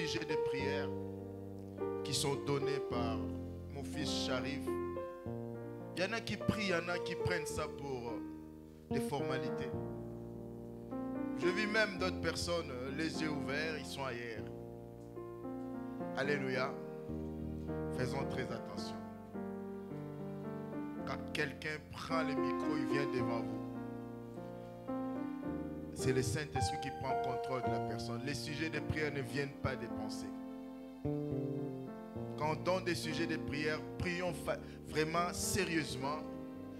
sujets de prière qui sont donnés par mon fils Sharif. Il y en a qui prient, il y en a qui prennent ça pour des formalités. Je vis même d'autres personnes, les yeux ouverts, ils sont ailleurs. Alléluia. Faisons très attention. Quand quelqu'un prend le micro, il vient devant vous. C'est le Saint-Esprit qui prend contrôle de la personne. Les sujets de prière ne viennent pas des pensées. Quand on donne des sujets de prière, prions vraiment sérieusement.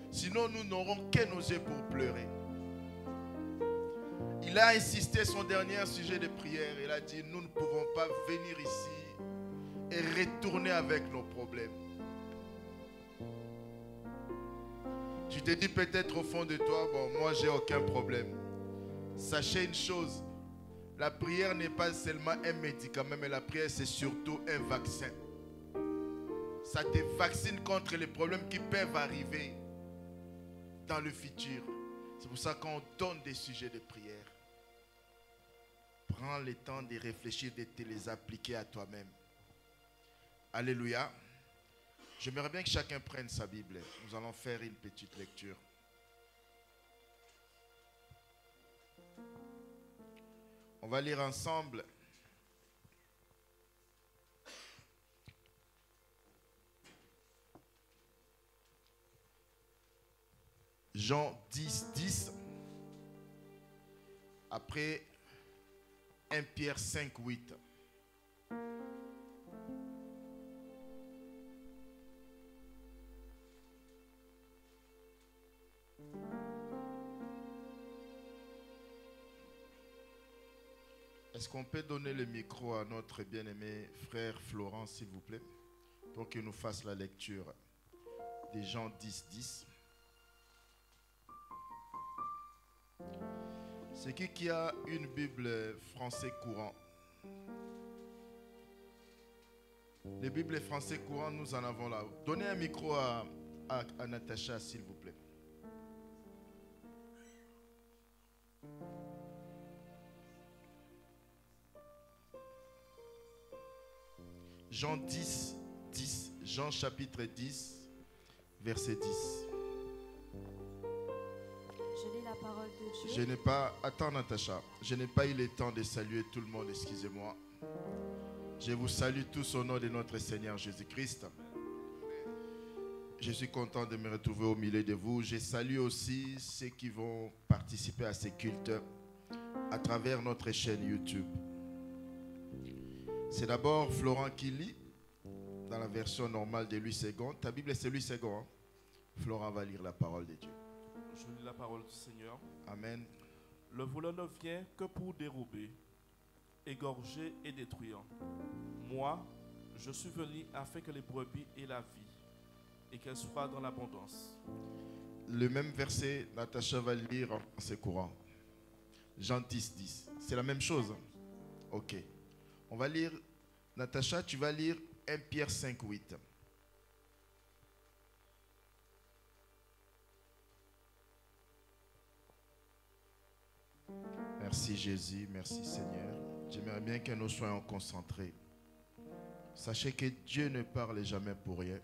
Sinon, nous n'aurons que nos yeux pour pleurer. Il a insisté son dernier sujet de prière. Il a dit, nous ne pouvons pas venir ici et retourner avec nos problèmes. Tu te dis peut-être au fond de toi, bon, moi j'ai aucun problème. Sachez une chose, la prière n'est pas seulement un médicament, mais la prière c'est surtout un vaccin. Ça te vaccine contre les problèmes qui peuvent arriver dans le futur. C'est pour ça qu'on donne des sujets de prière. Prends le temps de réfléchir, de te les appliquer à toi-même. Alléluia. J'aimerais bien que chacun prenne sa Bible. Nous allons faire une petite lecture. On va lire ensemble Jean 10, 10. Après 1 Pierre 5, 8. Est-ce qu'on peut donner le micro à notre bien-aimé frère Florent, s'il vous plaît, pour qu'il nous fasse la lecture de Jean 10, 10. C'est qui a une Bible français courant? Les Bibles français courant, nous en avons là. Donnez un micro à Natacha, s'il vous plaît. Jean 10, 10. Jean chapitre 10, verset 10. Je lis la parole de Dieu. Je n'ai pas... Attends Natacha. Je n'ai pas eu le temps de saluer tout le monde, excusez-moi. Je vous salue tous au nom de notre Seigneur Jésus-Christ. Je suis content de me retrouver au milieu de vous. Je salue aussi ceux qui vont participer à ces cultes à travers notre chaîne YouTube. C'est d'abord Florent qui lit dans la version normale de Louis II. Ta Bible c'est Louis II. Hein? Florent va lire la parole de Dieu. Je lis la parole du Seigneur. Amen. Le voleur ne vient que pour dérober, égorger et détruire. Moi, je suis venu afin que les brebis aient la vie et qu'elles soient dans l'abondance. Le même verset, Natacha va lire en français courant. Jean 10, 10. C'est la même chose. Ok. On va lire, Natacha, tu vas lire 1 Pierre 5, 8. Merci Jésus, merci Seigneur. J'aimerais bien que nous soyons concentrés. Sachez que Dieu ne parle jamais pour rien.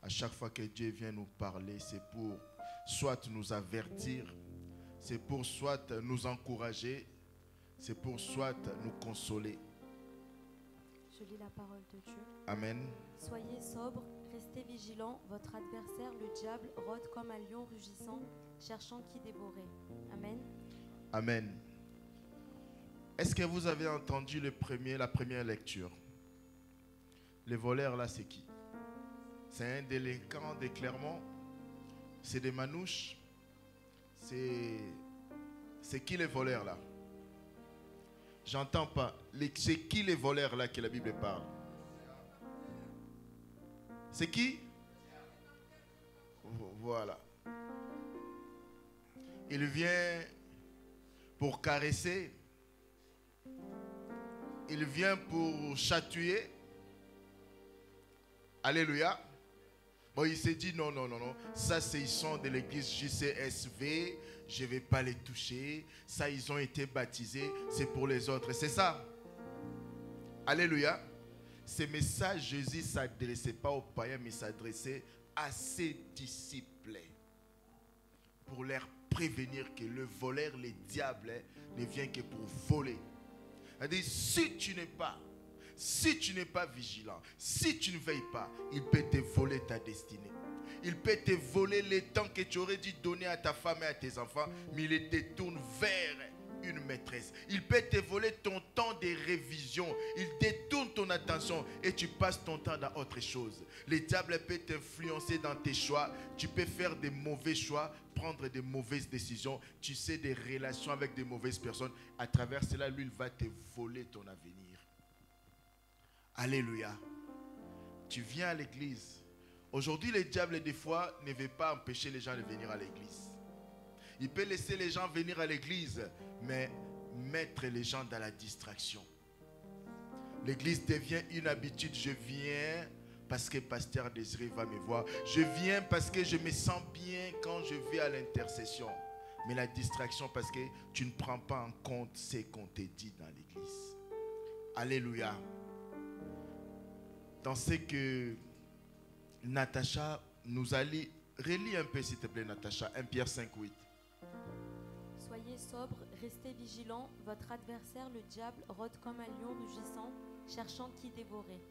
À chaque fois que Dieu vient nous parler, c'est pour soit nous avertir, c'est pour soit nous encourager, c'est pour soit nous consoler. Je lis la parole de Dieu. Amen. Soyez sobres, restez vigilants. Votre adversaire, le diable, rôde comme un lion rugissant, cherchant qui dévorer. Amen. Amen. Est-ce que vous avez entendu la première lecture? Les voleurs là, c'est qui? C'est un délinquant de Clermont? C'est des manouches? C'est qui les voleurs là? J'entends pas. C'est qui les voleurs là que la Bible parle? C'est qui? Voilà. Il vient pour caresser. Il vient pour chatouiller. Alléluia. Bon, il s'est dit non. Ça, ils sont de l'église JCSV. Je ne vais pas les toucher. Ça, ils ont été baptisés. C'est pour les autres. C'est ça. Alléluia. Ces messages, Jésus ne s'adressait pas aux païens, mais s'adressait à ses disciples pour leur prévenir que le voleur, le diable, ne vient que pour voler. C'est-à-dire, si tu n'es pas vigilant, si tu ne veilles pas, il peut te voler ta destinée. Il peut te voler le temps que tu aurais dû donner à ta femme et à tes enfants, mais il te tourne vers une maîtresse. Il peut te voler ton temps de révision. Il détourne ton attention et tu passes ton temps dans autre chose. Le diable peut t'influencer dans tes choix. Tu peux faire des mauvais choix, prendre des mauvaises décisions. Tu sais, des relations avec des mauvaises personnes. À travers cela, lui, il va te voler ton avenir. Alléluia. Tu viens à l'église. Aujourd'hui, le diable, des fois, ne veut pas empêcher les gens de venir à l'église. Il peut laisser les gens venir à l'église, mais mettre les gens dans la distraction. L'église devient une habitude. Je viens parce que Pasteur Désiré va me voir. Je viens parce que je me sens bien quand je vais à l'intercession. Mais la distraction parce que tu ne prends pas en compte ce qu'on te dit dans l'église. Alléluia. Dans ce que Natacha nous a lu, relis un peu s'il te plaît Natacha, 1 Pierre 5:8. Soyez sobres, restez vigilants, votre adversaire le diable rôde comme un lion rugissant, cherchant qui dévorer.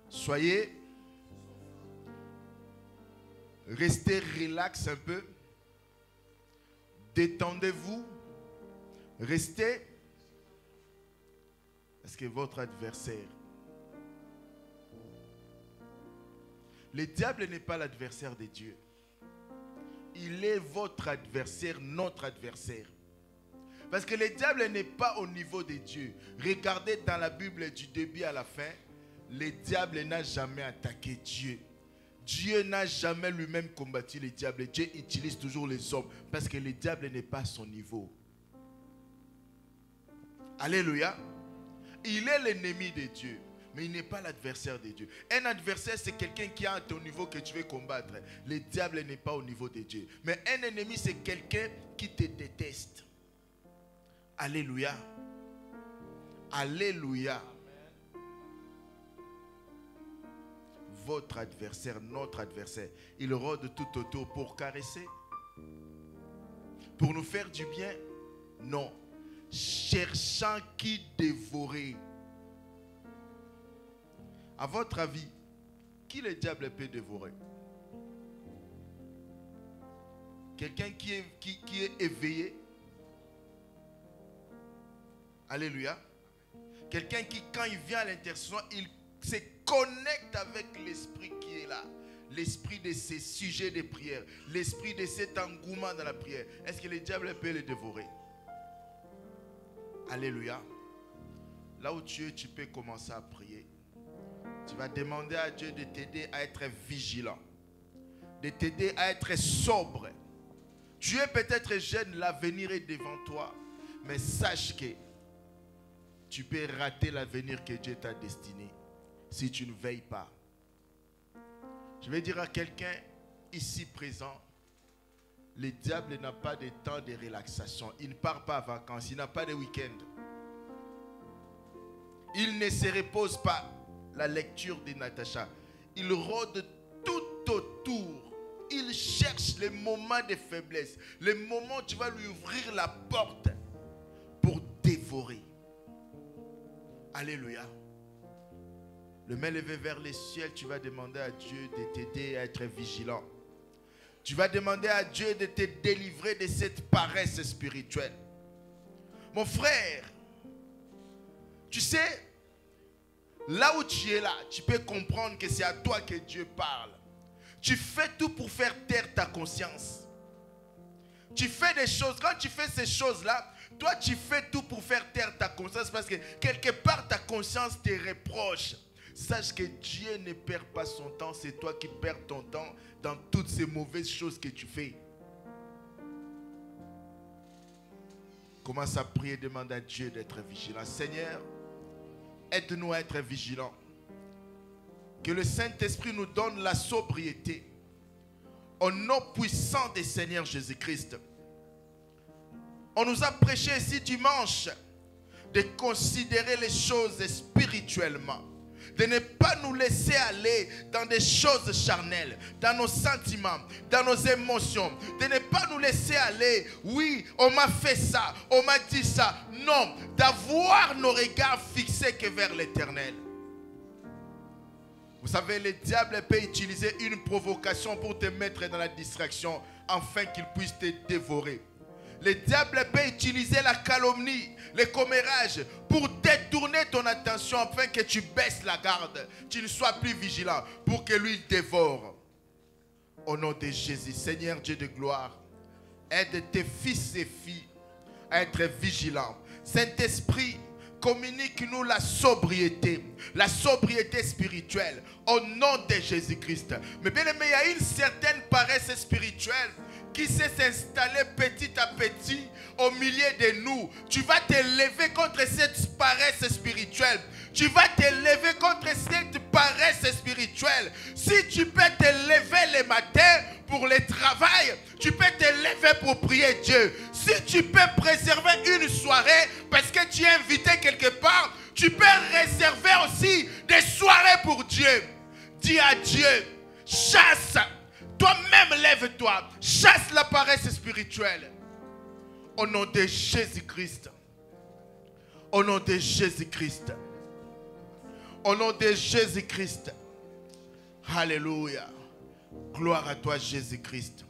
Soyez, restez relax un peu, détendez-vous, restez, parce que votre adversaire, le diable n'est pas l'adversaire de Dieu. Il est votre adversaire, notre adversaire. Parce que le diable n'est pas au niveau de Dieu. Regardez dans la Bible du début à la fin, le diable n'a jamais attaqué Dieu. Dieu n'a jamais lui-même combattu le diable. Dieu utilise toujours les hommes parce que le diable n'est pas à son niveau. Alléluia. Il est l'ennemi de Dieu. Mais il n'est pas l'adversaire de Dieu. Un adversaire, c'est quelqu'un qui est à ton niveau que tu veux combattre. Le diable n'est pas au niveau de Dieu. Mais un ennemi, c'est quelqu'un qui te déteste. Alléluia. Alléluia. Votre adversaire, notre adversaire, il rôde tout autour pour caresser. Pour nous faire du bien? Non. Cherchant qui dévorer. À votre avis, qui le diable peut dévorer? Quelqu'un qui est éveillé? Alléluia. Quelqu'un qui, quand il vient à l'intercession, il se connecte avec l'esprit qui est là. L'esprit de ces sujets de prière. L'esprit de cet engouement dans la prière. Est-ce que le diable peut le dévorer? Alléluia. Là où tu es, tu peux commencer à prier. Tu vas demander à Dieu de t'aider à être vigilant, de t'aider à être sobre. Tu es peut-être jeune, l'avenir est devant toi, mais sache que tu peux rater l'avenir que Dieu t'a destiné si tu ne veilles pas. Je vais dire à quelqu'un ici présent, le diable n'a pas de temps de relaxation. Il ne part pas en vacances, il n'a pas de week-end. Il ne se repose pas. La lecture de Natacha, il rôde tout autour. Il cherche les moments de faiblesse, les moments où tu vas lui ouvrir la porte pour dévorer. Alléluia. Le main levé vers les cieux, tu vas demander à Dieu de t'aider à être vigilant. Tu vas demander à Dieu de te délivrer de cette paresse spirituelle. Mon frère, tu sais, là où tu es là, tu peux comprendre que c'est à toi que Dieu parle. Tu fais tout pour faire taire ta conscience. Tu fais des choses, quand tu fais ces choses-là, toi tu fais tout pour faire taire ta conscience parce que quelque part ta conscience te reproche. Sache que Dieu ne perd pas son temps, c'est toi qui perds ton temps dans toutes ces mauvaises choses que tu fais. Commence à prier, demande à Dieu d'être vigilant. Seigneur, aide-nous à être vigilants. Que le Saint-Esprit nous donne la sobriété. Au nom puissant du Seigneur Jésus-Christ. On nous a prêché ici dimanche de considérer les choses spirituellement, de ne pas nous laisser aller dans des choses charnelles, dans nos sentiments, dans nos émotions, de ne pas nous laisser aller, oui, on m'a fait ça, on m'a dit ça. Non, d'avoir nos regards fixés que vers l'éternel. Vous savez, le diable peut utiliser une provocation pour te mettre dans la distraction afin qu'il puisse te dévorer. Le diable peut utiliser la calomnie, le commérage pour détourner ton attention afin que tu baisses la garde, tu ne sois plus vigilant pour que lui dévore. Au nom de Jésus, Seigneur Dieu de gloire, aide tes fils et filles à être vigilants. Saint-Esprit, communique-nous la sobriété spirituelle au nom de Jésus-Christ. Mais bien aimé, il y a une certaine paresse spirituelle qui s'est installée petit à petit au milieu de nous. Tu vas te lever contre cette paresse spirituelle. Tu vas te lever contre cette paresse spirituelle. Si tu peux te lever le matin pour le travail, tu peux te lever pour prier Dieu. Si tu peux préserver une soirée parce que tu es invité quelque part, tu peux réserver aussi des soirées pour Dieu. Dis à Dieu, chasse. Toi-même, lève-toi. Chasse la paresse spirituelle. Au nom de Jésus-Christ. Au nom de Jésus-Christ. Au nom de Jésus-Christ. Alléluia. Gloire à toi, Jésus-Christ.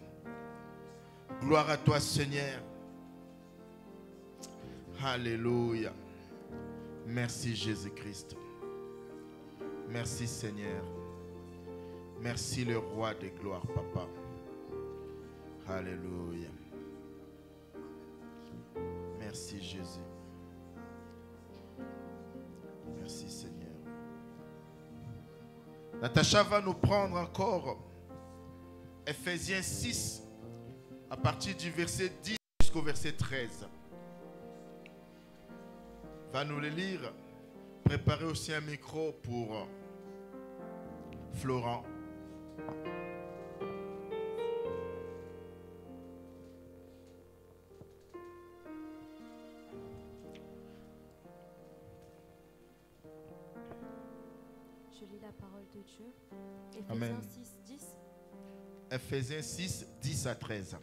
Gloire à toi, Seigneur. Alléluia. Merci, Jésus-Christ. Merci, Seigneur. Merci le roi de gloire, papa. Alléluia. Merci Jésus. Merci Seigneur. Natacha va nous prendre encore Ephésiens 6 à partir du verset 10 jusqu'au verset 13. Va nous le lire. Préparez aussi un micro pour Florent. Je lis la parole de Dieu. Amen. Ephésiens 6, 10. Ephésiens 6, 10 à 13.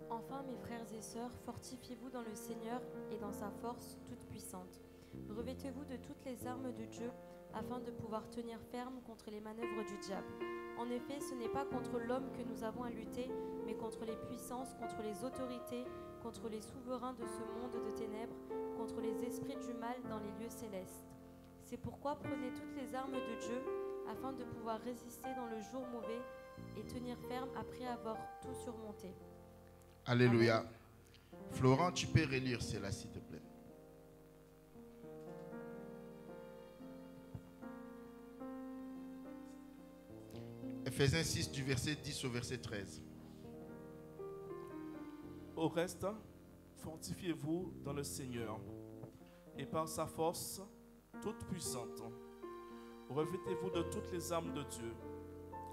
Enfin, mes frères et sœurs, fortifiez-vous dans le Seigneur et dans sa force toute puissante. Revêtez-vous de toutes les armes de Dieu afin de pouvoir tenir ferme contre les manœuvres du diable. En effet, ce n'est pas contre l'homme que nous avons à lutter, mais contre les puissances, contre les autorités, contre les souverains de ce monde de ténèbres, contre les esprits du mal dans les lieux célestes. C'est pourquoi prenez toutes les armes de Dieu afin de pouvoir résister dans le jour mauvais et tenir ferme après avoir tout surmonté. Alléluia. Amen. Florent, tu peux relire cela s'il te plaît. Ephésiens 6 du verset 10 au verset 13. Au reste, fortifiez-vous dans le Seigneur et par sa force toute puissante. Revêtez-vous de toutes les armes de Dieu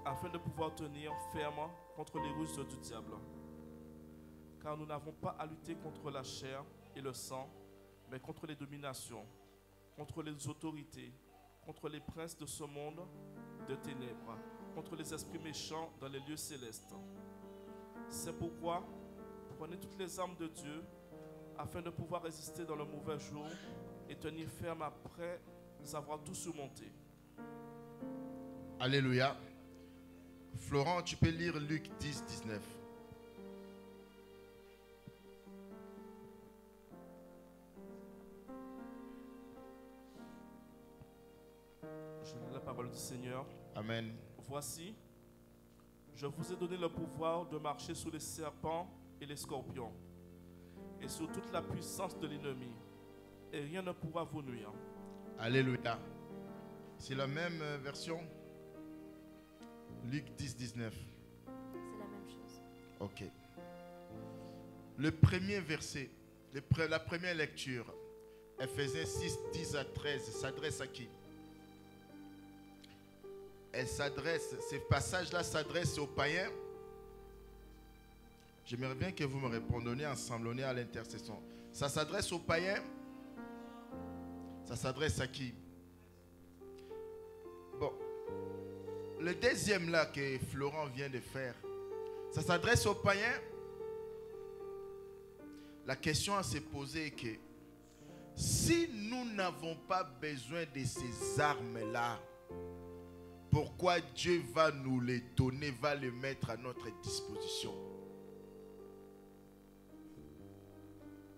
afin de pouvoir tenir ferme contre les ruses du diable. Car nous n'avons pas à lutter contre la chair et le sang, mais contre les dominations, contre les autorités, contre les princes de ce monde de ténèbres, contre les esprits méchants dans les lieux célestes. C'est pourquoi prenez toutes les armes de Dieu afin de pouvoir résister dans le mauvais jour et tenir ferme après avoir tout surmonté. Alléluia. Florent, tu peux lire Luc 10, 19. Je lis la parole du Seigneur. Amen. Voici, je vous ai donné le pouvoir de marcher sous les serpents et les scorpions et sur toute la puissance de l'ennemi, et rien ne pourra vous nuire. Alléluia. C'est la même version. Luc 10, 19. C'est la même chose. Ok. Le premier verset, la première lecture, Ephésiens 6, 10 à 13, s'adresse à qui? Ces passages-là s'adressent aux païens. J'aimerais bien que vous me répondiez ensemble, on est à l'intercession. Ça s'adresse aux païens? Ça s'adresse à qui? Bon. Le deuxième là que Florent vient de faire, ça s'adresse aux païens. La question à se poser est que si nous n'avons pas besoin de ces armes-là, pourquoi Dieu va nous les donner, va les mettre à notre disposition?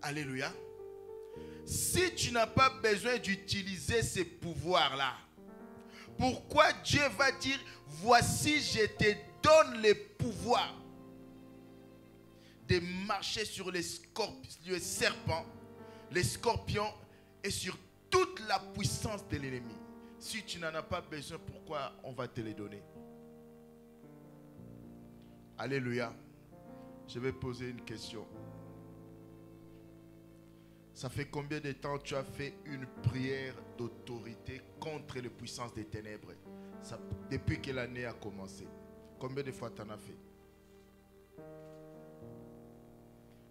Alléluia. Si tu n'as pas besoin d'utiliser ces pouvoirs-là, pourquoi Dieu va dire, voici, je te donne les pouvoirs de marcher sur les serpents, les scorpions et sur toute la puissance de l'ennemi? Si tu n'en as pas besoin, pourquoi on va te les donner? Alléluia. Je vais poser une question. Ça fait combien de temps tu as fait une prière d'autorité contre les puissances des ténèbres? Depuis que l'année a commencé. Combien de fois tu en as fait?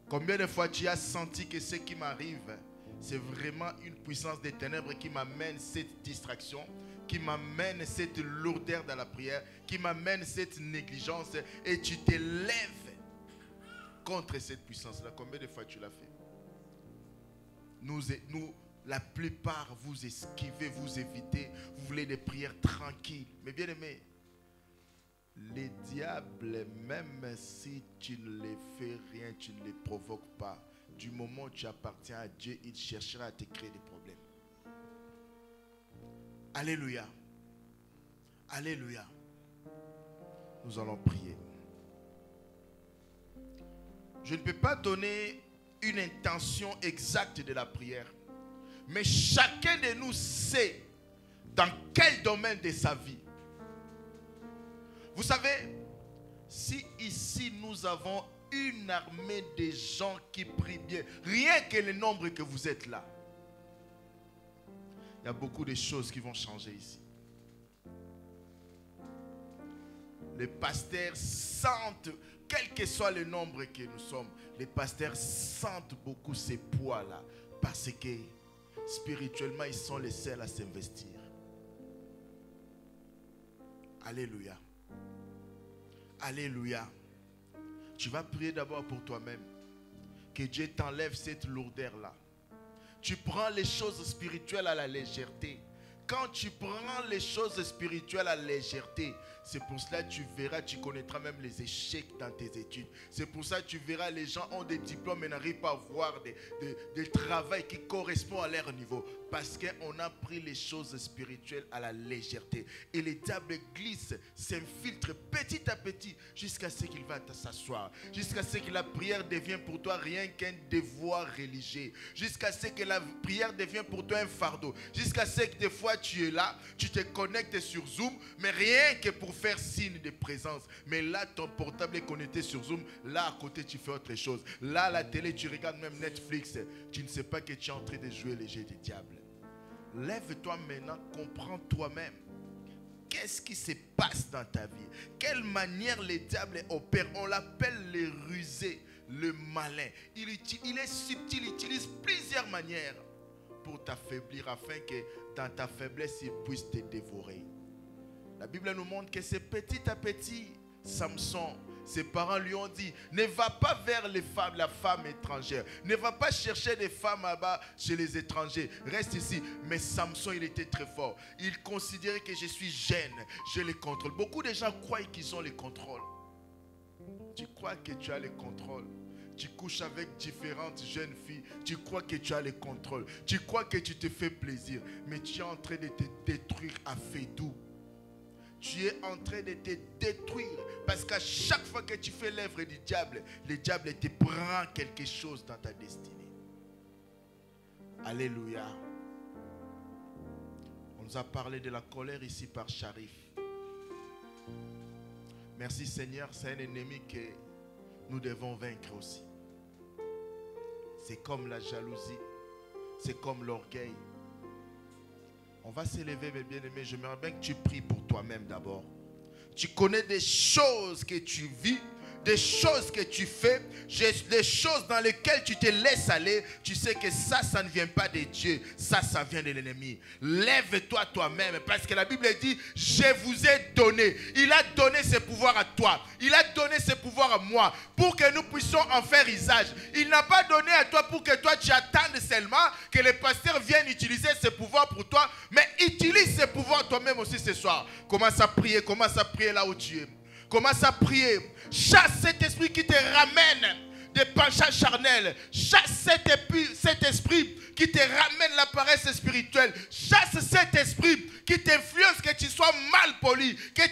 Combien de fois tu as senti que ce qui m'arrive, c'est vraiment une puissance des ténèbres qui m'amène cette distraction, qui m'amène cette lourdeur dans la prière, qui m'amène cette négligence, et tu te lèves contre cette puissance-là? Combien de fois tu l'as fait? Nous, la plupart, vous esquivez, vous évitez, vous voulez des prières tranquilles. Mais bien aimé, les diables, même si tu ne les fais rien, tu ne les provoques pas, du moment où tu appartiens à Dieu, il cherchera à te créer des problèmes. Alléluia. Alléluia. Nous allons prier. Je ne peux pas donner une intention exacte de la prière, mais chacun de nous sait dans quel domaine de sa vie. Vous savez, si ici nous avons une armée de gens qui prient bien, rien que le nombre que vous êtes là, il y a beaucoup de choses qui vont changer ici. Les pasteurs sentent, quel que soit le nombre que nous sommes, les pasteurs sentent beaucoup ces poids-là, parce que spirituellement, ils sont les seuls à s'investir. Alléluia. Alléluia. Tu vas prier d'abord pour toi-même. Que Dieu t'enlève cette lourdeur-là. Tu prends les choses spirituelles à la légèreté. Quand tu prends les choses spirituelles à la légèreté, c'est pour cela que tu verras, tu connaîtras même les échecs dans tes études. C'est pour ça que tu verras, les gens ont des diplômes mais n'arrivent pas à avoir des travail qui correspond à leur niveau. Parce qu'on a pris les choses spirituelles à la légèreté. Et le diable glisse, s'infiltre petit à petit jusqu'à ce qu'il va s'asseoir. Jusqu'à ce que la prière devienne pour toi rien qu'un devoir religieux. Jusqu'à ce que la prière devienne pour toi un fardeau. Jusqu'à ce que des fois tu es là, tu te connectes sur Zoom, mais rien que pour faire signe de présence. Mais là, ton portable est connecté sur Zoom. Là, à côté, tu fais autre chose. Là, à la télé, tu regardes même Netflix. Tu ne sais pas que tu es en train de jouer le jeu du diable. Lève-toi maintenant, comprends toi-même. Qu'est-ce qui se passe dans ta vie? Quelle manière le diable opère? On l'appelle le rusé, le malin. Il est subtil, il utilise plusieurs manières pour t'affaiblir afin que dans ta faiblesse, il puisse te dévorer. La Bible nous montre que c'est petit à petit, Samson, ses parents lui ont dit, ne va pas vers les femmes, la femme étrangère. Ne va pas chercher des femmes là-bas chez les étrangers. Reste ici. Mais Samson, il était très fort. Il considérait que je suis jeune, je les contrôle. Beaucoup de gens croient qu'ils ont les contrôles. Tu crois que tu as les contrôles. Tu couches avec différentes jeunes filles. Tu crois que tu as les contrôles. Tu crois que tu te fais plaisir. Mais tu es en train de te détruire à fait doux. Tu es en train de te détruire. Parce qu'à chaque fois que tu fais l'œuvre du diable, le diable te prend quelque chose dans ta destinée. Alléluia. On nous a parlé de la colère ici par Sharif. Merci Seigneur, c'est un ennemi que nous devons vaincre aussi. C'est comme la jalousie, c'est comme l'orgueil. On va s'élever, mes bien-aimés. J'aimerais bien que tu pries pour toi-même d'abord. Tu connais des choses que tu vis, des choses que tu fais, des choses dans lesquelles tu te laisses aller, tu sais que ça ne vient pas de Dieu, ça vient de l'ennemi. Lève-toi toi-même, parce que la Bible dit, je vous ai donné. Il a donné ce pouvoir à toi, il a donné ce pouvoir à moi, pour que nous puissions en faire usage. Il n'a pas donné à toi pour que toi tu attendes seulement que les pasteurs viennent utiliser ce pouvoir pour toi, mais utilise ce pouvoir toi-même aussi ce soir. Commence à prier là où tu es. Commence à prier. Chasse cet esprit qui te ramène des penchants charnels. Chasse cet esprit qui te ramène la paresse spirituelle. Chasse cet esprit qui t'influence que tu sois mal poli, que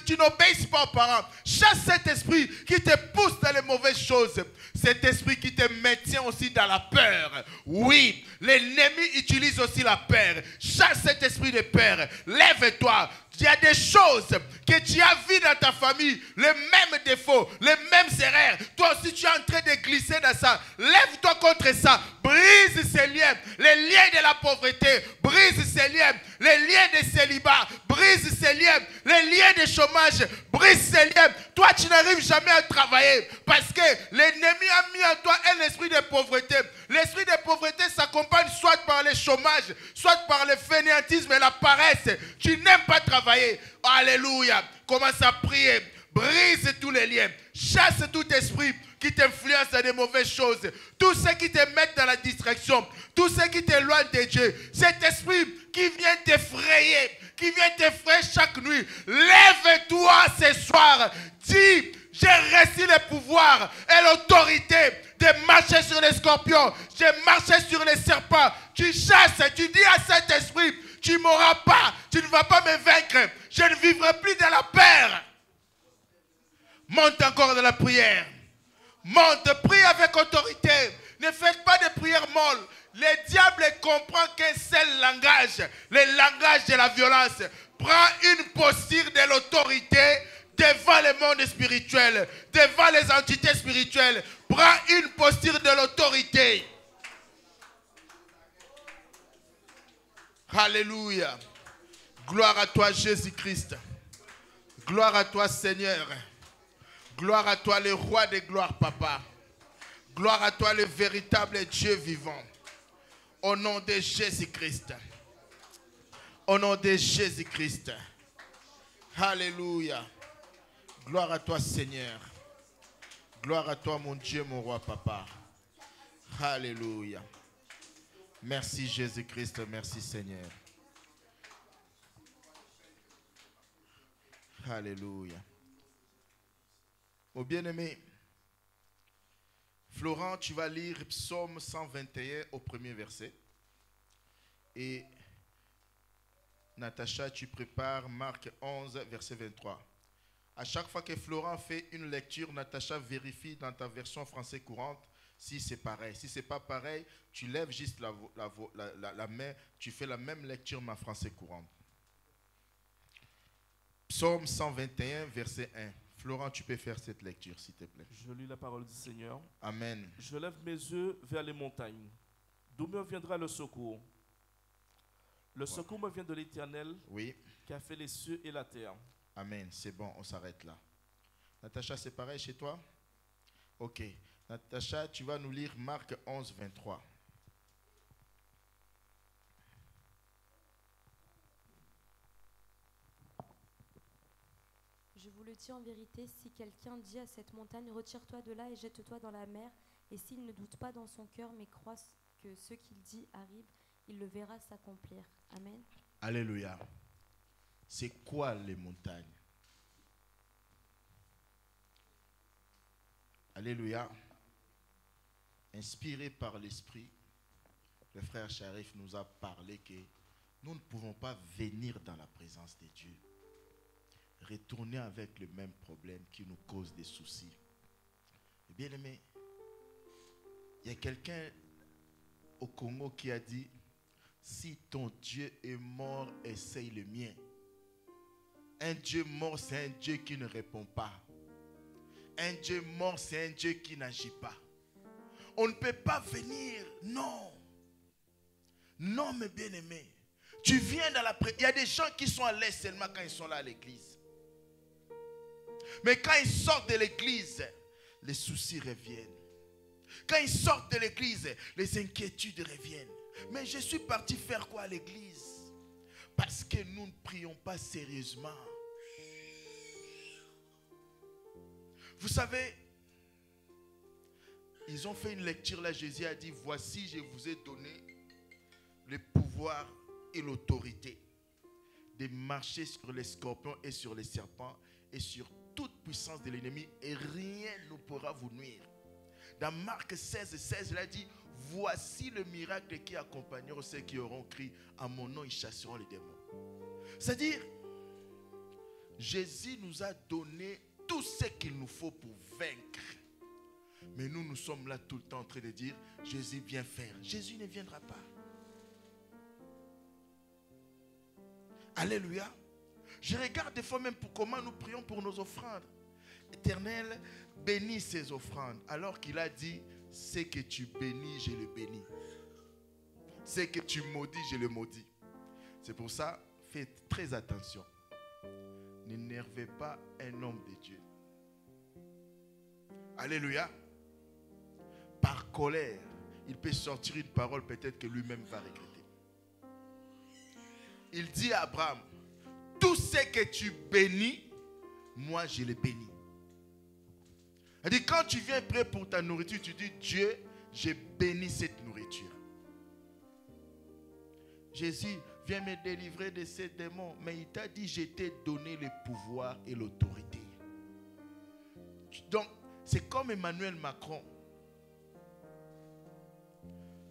tu n'obéisses pas aux parents. Chasse cet esprit qui te pousse dans les mauvaises choses. Cet esprit qui te maintient aussi dans la peur. Oui, l'ennemi utilise aussi la peur. Chasse cet esprit de peur. Lève-toi. Il y a des choses que tu as vues dans ta famille, les mêmes défauts, les mêmes erreurs. Toi aussi, tu es en train de glisser dans ça. Lève-toi contre ça. Brise ces liens, les liens de la pauvreté. Brise ces liens, les liens de célibat. Brise ces liens, les liens de chômage. Brise ces liens. Toi, tu n'arrives jamais à travailler parce que l'ennemi a mis en toi un esprit de pauvreté. L'esprit de pauvreté s'accompagne soit par le chômage, soit par le fainéantisme et la paresse. Tu n'aimes pas travailler. Alléluia. Commence à prier. Brise tous les liens. Chasse tout esprit qui t'influence dans des mauvaises choses. Tout ce qui te met dans la distraction. Tout ce qui t'éloigne de Dieu. Cet esprit qui vient t'effrayer. Qui vient t'effrayer chaque nuit. Lève-toi ce soir. Dis, j'ai reçu le pouvoir et l'autorité de marcher sur les scorpions. J'ai marché sur les serpents. Tu chasses. Tu dis à cet esprit, tu ne m'auras pas, tu ne vas pas me vaincre. Je ne vivrai plus dans la peur. Monte encore dans la prière. Monte, prie avec autorité. Ne faites pas de prières molles. Le diable comprend qu'un seul langage, le langage de la violence. Prends une posture de l'autorité devant le monde spirituel, devant les entités spirituelles. Prends une posture de l'autorité. Alléluia. Gloire à toi, Jésus-Christ. Gloire à toi, Seigneur. Gloire à toi, le roi des gloires, Papa. Gloire à toi, le véritable Dieu vivant. Au nom de Jésus-Christ. Au nom de Jésus-Christ. Alléluia. Gloire à toi, Seigneur. Gloire à toi, mon Dieu, mon roi, Papa. Alléluia. Merci Jésus-Christ, merci Seigneur. Alléluia. Mon bien-aimé, Florent, tu vas lire Psaume 121 au premier verset. Et Natacha, tu prépares Marc 11, verset 23. À chaque fois que Florent fait une lecture, Natacha vérifie dans ta version français courante si c'est pareil. Si ce n'est pas pareil, tu lèves juste la main, tu fais la même lecture mais en français courant. Psaume 121, verset 1. Florent, tu peux faire cette lecture, s'il te plaît. Je lis la parole du Seigneur. Amen. Je lève mes yeux vers les montagnes. D'où me viendra le secours? Le secours me vient de l'Éternel, oui, qui a fait les cieux et la terre. Amen. C'est bon, on s'arrête là. Natacha, c'est pareil chez toi? Ok. Natacha, tu vas nous lire Marc 11, 23. Je vous le dis en vérité, si quelqu'un dit à cette montagne, retire-toi de là et jette-toi dans la mer, et s'il ne doute pas dans son cœur, mais croit que ce qu'il dit arrive, il le verra s'accomplir. Amen. Alléluia. C'est quoi les montagnes? Alléluia. Inspiré par l'Esprit, le frère Sharif nous a parlé que nous ne pouvons pas venir dans la présence de Dieu, retourner avec le même problème qui nous cause des soucis. Bien aimé, il y a quelqu'un au Congo qui a dit, si ton Dieu est mort, essaye le mien. Un Dieu mort, c'est un Dieu qui ne répond pas. Un Dieu mort, c'est un Dieu qui n'agit pas. On ne peut pas venir, non. Non, mes bien-aimés. Tu viens dans la prière. Il y a des gens qui sont à l'aise seulement quand ils sont là à l'église. Mais quand ils sortent de l'église, les soucis reviennent. Quand ils sortent de l'église, les inquiétudes reviennent. Mais je suis parti faire quoi à l'église? Parce que nous ne prions pas sérieusement. Vous savez, ils ont fait une lecture là, Jésus a dit, voici je vous ai donné le pouvoir et l'autorité de marcher sur les scorpions et sur les serpents et sur toute puissance de l'ennemi et rien ne pourra vous nuire. Dans Marc 16, il a dit, voici le miracle qui accompagnera ceux qui auront crié à mon nom, ils chasseront les démons. C'est-à-dire, Jésus nous a donné tout ce qu'il nous faut pour vaincre. Mais nous sommes là tout le temps en train de dire, Jésus vient faire. Jésus ne viendra pas. Alléluia. Je regarde des fois même pour comment nous prions pour nos offrandes. Éternel, bénis ces offrandes. Alors qu'il a dit, ce que tu bénis, je le bénis. Ce que tu maudis, je le maudis. C'est pour ça, faites très attention. N'énervez pas un homme de Dieu. Alléluia. Par colère, il peut sortir une parole peut-être que lui-même va regretter. Il dit à Abraham, tout ce que tu bénis, moi je le bénis. Il dit, quand tu viens prêt pour ta nourriture, tu dis, Dieu, j'ai béni cette nourriture. Jésus vient me délivrer de ces démons, mais il t'a dit, je t'ai donné le pouvoir et l'autorité. Donc, c'est comme Emmanuel Macron.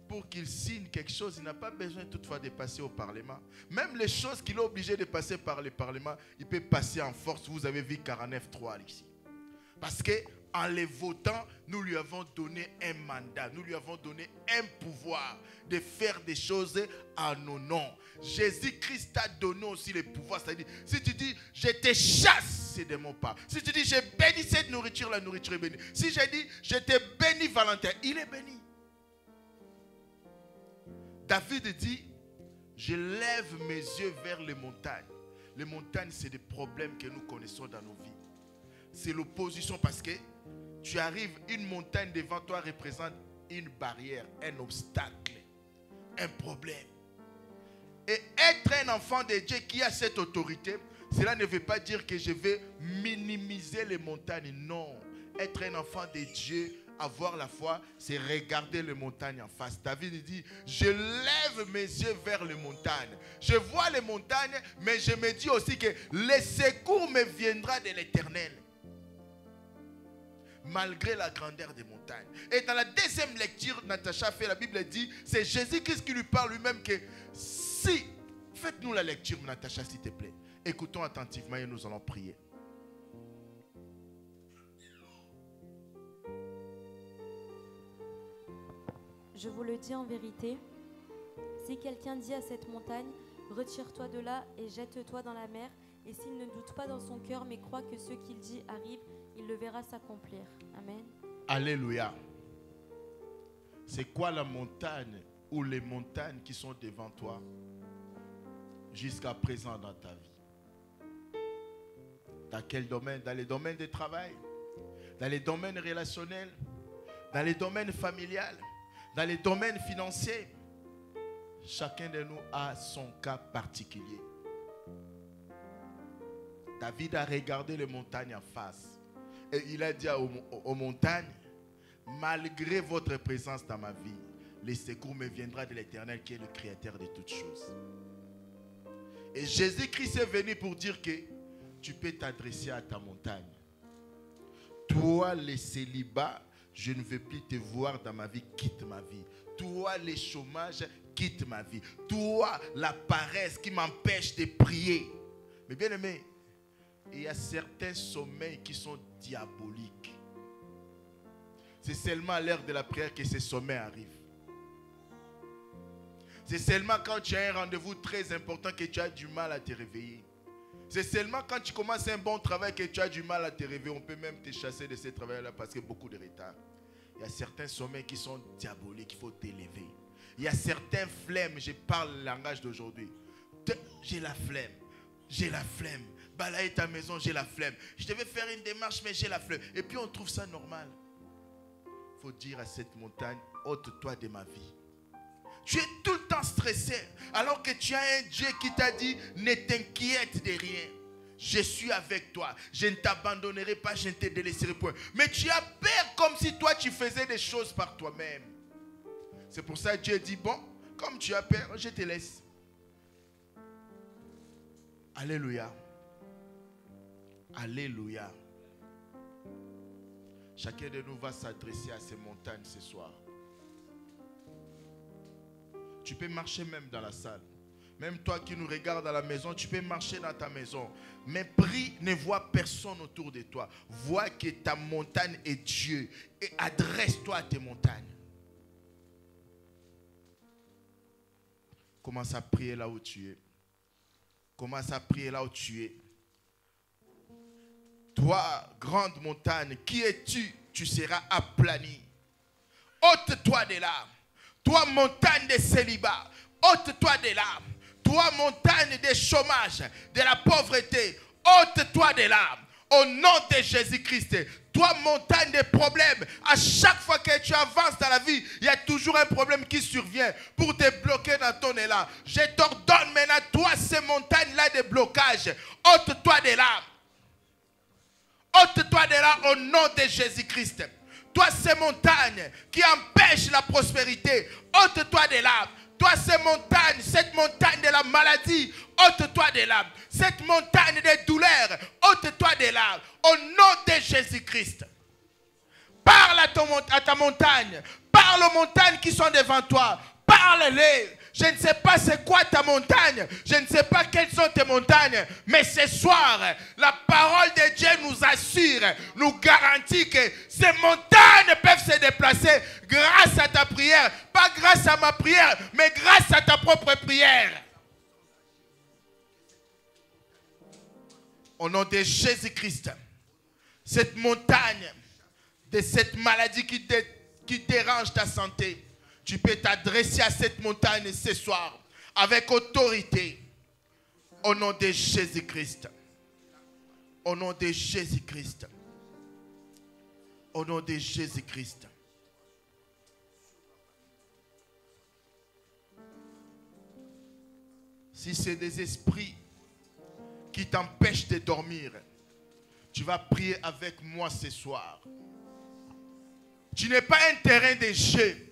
Pour qu'il signe quelque chose, il n'a pas besoin toutefois de passer au Parlement. Même les choses qu'il est obligé de passer par le Parlement, il peut passer en force. Vous avez vu 49.3 ici. Parce qu'en les votant, nous lui avons donné un mandat. Nous lui avons donné un pouvoir de faire des choses à nos noms. Jésus-Christ t'a donné aussi le pouvoir. C'est-à-dire, si tu dis, je te chasse, c'est de mon part. Si tu dis, je bénis cette nourriture, la nourriture est bénie. Si je dis, je te bénis Valentin, il est béni. David dit, je lève mes yeux vers les montagnes. Les montagnes, c'est des problèmes que nous connaissons dans nos vies. C'est l'opposition parce que tu arrives, une montagne devant toi représente une barrière, un obstacle, un problème. Et être un enfant de Dieu qui a cette autorité, cela ne veut pas dire que je vais minimiser les montagnes. Non, être un enfant de Dieu, avoir la foi, c'est regarder les montagnes en face. David dit, je lève mes yeux vers les montagnes. Je vois les montagnes, mais je me dis aussi que le secours me viendra de l'Éternel. Malgré la grandeur des montagnes. Et dans la deuxième lecture, Natacha fait, la Bible dit, c'est Jésus-Christ qui lui parle lui-même que si, faites-nous la lecture, Natacha, s'il te plaît. Écoutons attentivement et nous allons prier. Je vous le dis en vérité, si quelqu'un dit à cette montagne, retire-toi de là et jette-toi dans la mer, et s'il ne doute pas dans son cœur, mais croit que ce qu'il dit arrive, il le verra s'accomplir. Amen. Alléluia. C'est quoi la montagne ou les montagnes qui sont devant toi jusqu'à présent dans ta vie? Dans quel domaine? Dans les domaines de travail, dans les domaines relationnels, dans les domaines familiales, dans les domaines financiers. Chacun de nous a son cas particulier. David a regardé les montagnes en face. Et il a dit aux montagnes, malgré votre présence dans ma vie, le secours me viendra de l'Éternel qui est le créateur de toutes choses. Et Jésus-Christ est venu pour dire que tu peux t'adresser à ta montagne. Toi, le célibat, je ne veux plus te voir dans ma vie, quitte ma vie. Toi, le chômage, quitte ma vie. Toi, la paresse qui m'empêche de prier. Mais bien aimé, il y a certains sommeils qui sont diaboliques. C'est seulement à l'heure de la prière que ces sommeils arrivent. C'est seulement quand tu as un rendez-vous très important que tu as du mal à te réveiller. C'est seulement quand tu commences un bon travail que tu as du mal à te réveiller. On peut même te chasser de ce travail-là parce qu'il y a beaucoup de retard. Il y a certains sommeils qui sont diaboliques, il faut t'élever. Il y a certains flemmes, je parle le langage d'aujourd'hui. J'ai la flemme. j'ai la flemme. Balayer ta maison, j'ai la flemme. Je devais faire une démarche, mais j'ai la flemme. Et puis on trouve ça normal. Il faut dire à cette montagne, ôte-toi de ma vie. Tu es tout le temps stressé, alors que tu as un Dieu qui t'a dit, ne t'inquiète de rien. Je suis avec toi. Je ne t'abandonnerai pas, je ne te délaisserai point. Mais tu as peur comme si toi tu faisais des choses par toi-même. C'est pour ça que Dieu dit, bon, comme tu as peur, je te laisse. Alléluia. Alléluia. Chacun de nous va s'adresser à ces montagnes ce soir. Tu peux marcher même dans la salle. Même toi qui nous regardes à la maison, tu peux marcher dans ta maison. Mais prie, ne vois personne autour de toi. Vois que ta montagne est Dieu. Et adresse-toi à tes montagnes. Commence à prier là où tu es. Commence à prier là où tu es. Toi, grande montagne, qui es-tu? Tu seras aplani. Ôte-toi de là. Toi, montagne de célibat, ôte-toi de là. Toi, montagne de chômage, de la pauvreté, ôte-toi de là. Au nom de Jésus-Christ. Toi, montagne de problèmes, à chaque fois que tu avances dans la vie, il y a toujours un problème qui survient pour te bloquer dans ton élan. Je t'ordonne maintenant, toi, ces montagnes-là de blocage, ôte-toi de là. Ôte-toi de là au nom de Jésus-Christ. Toi, ces montagnes qui empêchent la prospérité, ôte-toi de là. Toi, ces montagnes, cette montagne de la maladie, ôte-toi de là. Cette montagne de douleur, ôte-toi de là. Au nom de Jésus-Christ. Parle à ta montagne. Parle aux montagnes qui sont devant toi. Parle-les. Je ne sais pas c'est quoi ta montagne. Je ne sais pas quelles sont tes montagnes. Mais ce soir, la parole de Dieu nous assure, nous garantit que ces montagnes peuvent se déplacer grâce à ta prière. Pas grâce à ma prière, mais grâce à ta propre prière. Au nom de Jésus-Christ, cette montagne de cette maladie qui dérange ta santé, tu peux t'adresser à cette montagne ce soir avec autorité. Au nom de Jésus-Christ. Au nom de Jésus-Christ. Au nom de Jésus-Christ. Si c'est des esprits qui t'empêchent de dormir, tu vas prier avec moi ce soir. Tu n'es pas un terrain de jeu.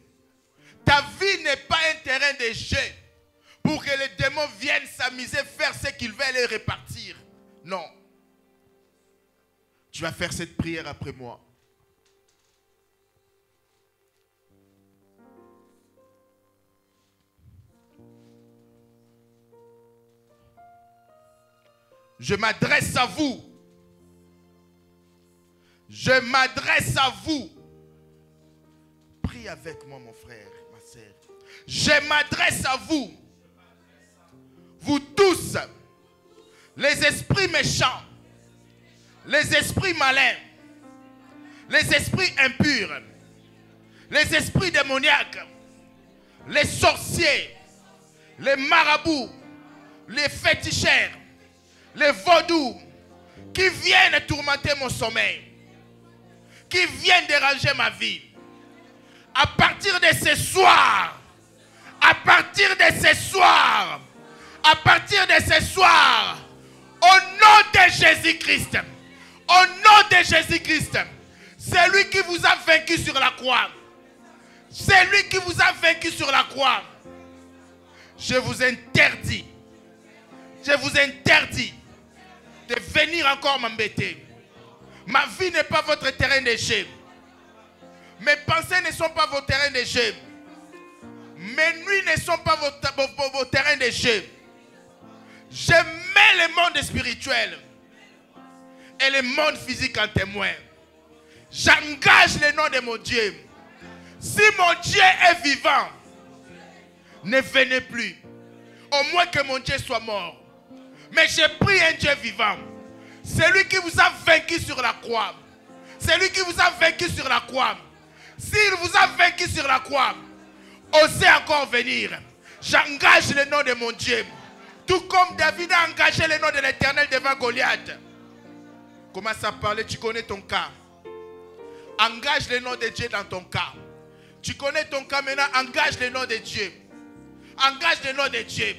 Ta vie n'est pas un terrain de jeu pour que les démons viennent s'amuser, faire ce qu'ils veulent et repartir. Non. Tu vas faire cette prière après moi. Je m'adresse à vous. Je m'adresse à vous. Prie avec moi, mon frère, ma sœur. Je m'adresse à vous. Vous tous, les esprits méchants, les esprits malins, les esprits impurs, les esprits démoniaques, les sorciers, les marabouts, les féticheurs, les vaudous, qui viennent tourmenter mon sommeil, qui viennent déranger ma vie. À partir de ce soir, à partir de ce soir, à partir de ce soir, au nom de Jésus-Christ, au nom de Jésus-Christ, c'est lui qui vous a vaincu sur la croix. C'est lui qui vous a vaincu sur la croix. Je vous interdis de venir encore m'embêter. Ma vie n'est pas votre terrain de jeu. Mes pensées ne sont pas vos terrains de jeu. Mes nuits ne sont pas vos terrains de jeu. Je mets le monde spirituel et le monde physique en témoin. J'engage le nom de mon Dieu. Si mon Dieu est vivant, ne venez plus. Au moins que mon Dieu soit mort. Mais j'ai pris un Dieu vivant. C'est lui qui vous a vaincu sur la croix. C'est lui qui vous a vaincu sur la croix. S'il vous a vaincu sur la croix, osez encore venir. J'engage le nom de mon Dieu. Tout comme David a engagé le nom de l'Éternel devant Goliath. Commence à parler, tu connais ton cas. Engage le nom de Dieu dans ton cas. Tu connais ton cas maintenant, engage le nom de Dieu. Engage le nom de Dieu.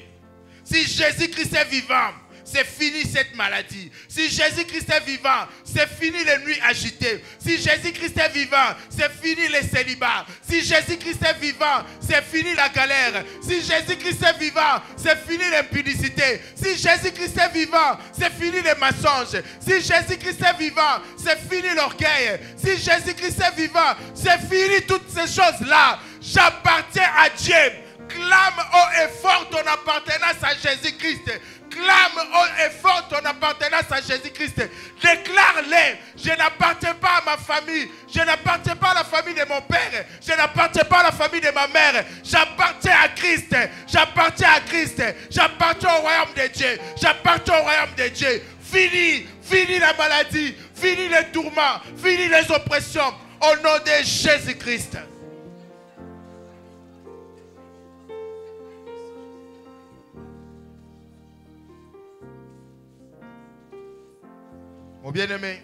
Si Jésus-Christ est vivant, c'est fini cette maladie. Si Jésus-Christ est vivant, c'est fini les nuits agitées. Si Jésus-Christ est vivant, c'est fini les célibats. Si Jésus-Christ est vivant, c'est fini la galère. Si Jésus-Christ est vivant, c'est fini l'impudicité. Si Jésus-Christ est vivant, c'est fini les mensonges. Si Jésus-Christ est vivant, c'est fini l'orgueil. Si Jésus-Christ est vivant, c'est fini toutes ces choses-là. J'appartiens à Dieu. Clame haut et fort ton appartenance à Jésus-Christ. Clame haut et fort ton appartenance à Jésus-Christ. Déclare-les. Je n'appartiens pas à ma famille. Je n'appartiens pas à la famille de mon père. Je n'appartiens pas à la famille de ma mère. J'appartiens à Christ. J'appartiens à Christ. J'appartiens au royaume de Dieu. J'appartiens au royaume de Dieu. Fini la maladie. Fini les tourments. Fini les oppressions. Au nom de Jésus-Christ. Mon bien-aimé,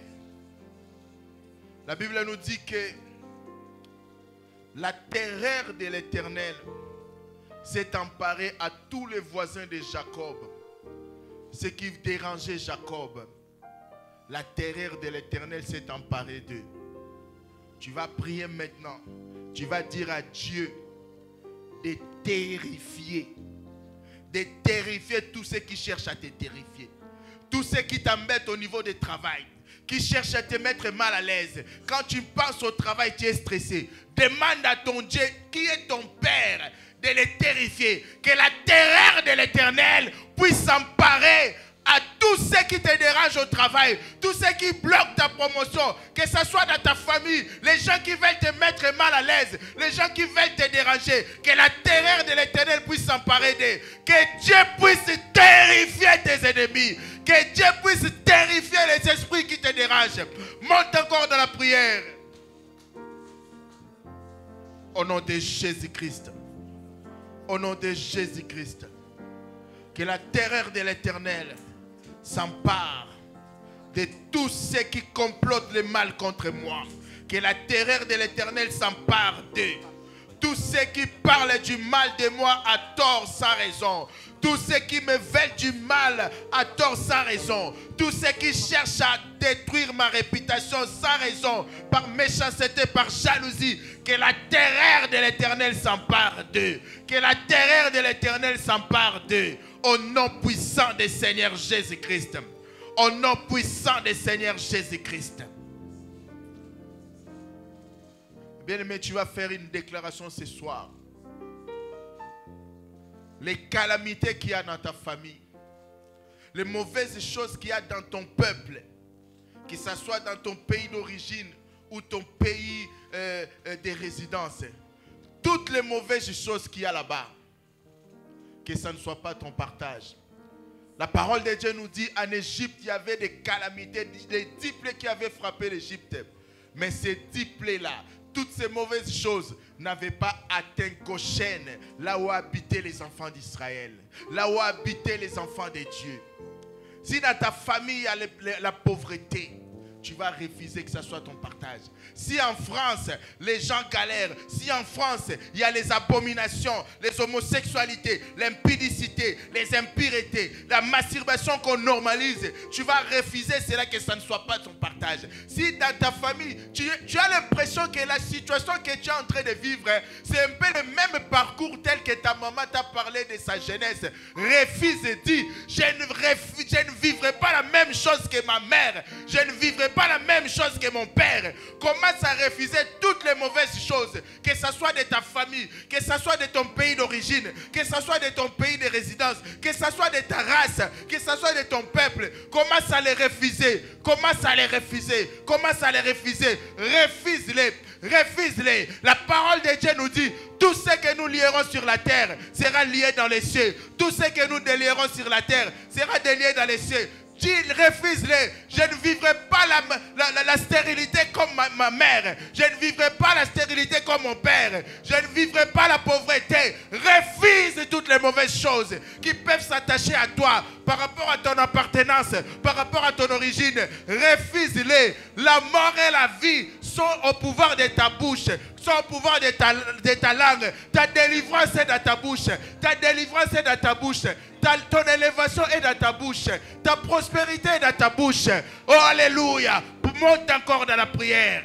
la Bible nous dit que la terreur de l'Éternel s'est emparée à tous les voisins de Jacob. Ce qui dérangeait Jacob, la terreur de l'Éternel s'est emparée d'eux. Tu vas prier maintenant. Tu vas dire à Dieu de terrifier tous ceux qui cherchent à te terrifier. Tous ceux qui t'embêtent au niveau du travail, qui cherchent à te mettre mal à l'aise. Quand tu penses au travail, tu es stressé. Demande à ton Dieu, qui est ton Père, de les terrifier. Que la terreur de l'Éternel puisse s'emparer à tous ceux qui te dérangent au travail, tous ceux qui bloquent ta promotion, que ce soit dans ta famille, les gens qui veulent te mettre mal à l'aise, les gens qui veulent te déranger, que la terreur de l'Éternel puisse s'emparer d'eux, que Dieu puisse terrifier tes ennemis, que Dieu puisse terrifier les esprits qui te dérangent. Monte encore dans la prière. Au nom de Jésus-Christ. Au nom de Jésus-Christ. Que la terreur de l'Éternel s'empare de tous ceux qui complotent le mal contre moi. Que la terreur de l'Éternel s'empare d'eux. Tous ceux qui parlent du mal de moi à tort sans raison. Tous ceux qui me veulent du mal à tort sans raison. Tous ceux qui cherchent à détruire ma réputation sans raison. Par méchanceté, par jalousie. Que la terreur de l'Éternel s'empare d'eux. Que la terreur de l'Éternel s'empare d'eux. Au nom puissant du Seigneur Jésus-Christ. Au nom puissant du Seigneur Jésus-Christ. Bien-aimé, tu vas faire une déclaration ce soir. Les calamités qu'il y a dans ta famille, les mauvaises choses qu'il y a dans ton peuple, que ce soit dans ton pays d'origine ou ton pays de résidence, toutes les mauvaises choses qu'il y a là-bas, que ça ne soit pas ton partage. La parole de Dieu nous dit, en Égypte, il y avait des calamités, des 10 plaies qui avaient frappé l'Égypte. Mais ces 10 plaies-là, toutes ces mauvaises choses n'avaient pas atteint Goshen, là où habitaient les enfants d'Israël, là où habitaient les enfants de Dieu. Si dans ta famille il y a la pauvreté, tu vas refuser que ce soit ton partage. Si en France, les gens galèrent, si en France, il y a les abominations, les homosexualités, l'impudicité, les impuretés, la masturbation qu'on normalise, tu vas refuser cela, que ça ne soit pas ton partage. Si dans ta famille, tu as l'impression que la situation que tu es en train de vivre, c'est un peu le même parcours tel que ta maman t'a parlé de sa jeunesse, refuse et dis, je ne vivrai pas la même chose que ma mère, je ne vivrai pas la même chose que mon père. Commence à refuser toutes les mauvaises choses, que ce soit de ta famille, que ce soit de ton pays d'origine, que ce soit de ton pays de résidence, que ce soit de ta race, que ce soit de ton peuple. Commence à les refuser, commence à les refuser, commence à les refuser. Refuse-les, refuse-les. La parole de Dieu nous dit, tout ce que nous lierons sur la terre sera lié dans les cieux. Tout ce que nous délierons sur la terre sera délié dans les cieux. Dis, refuse-les. Je ne vivrai pas la stérilité comme ma mère. Je ne vivrai pas la stérilité comme mon père. Je ne vivrai pas la pauvreté. Refuse toutes les mauvaises choses qui peuvent s'attacher à toi par rapport à ton appartenance, par rapport à ton origine. Refuse-les. La mort et la vie sont au pouvoir de ta bouche, sont au pouvoir de ta langue. Ta délivrance est dans ta bouche. Ta délivrance est dans ta bouche. Ton élévation est dans ta bouche. Ta prospérité est dans ta bouche. Oh, alléluia. Monte encore dans la prière.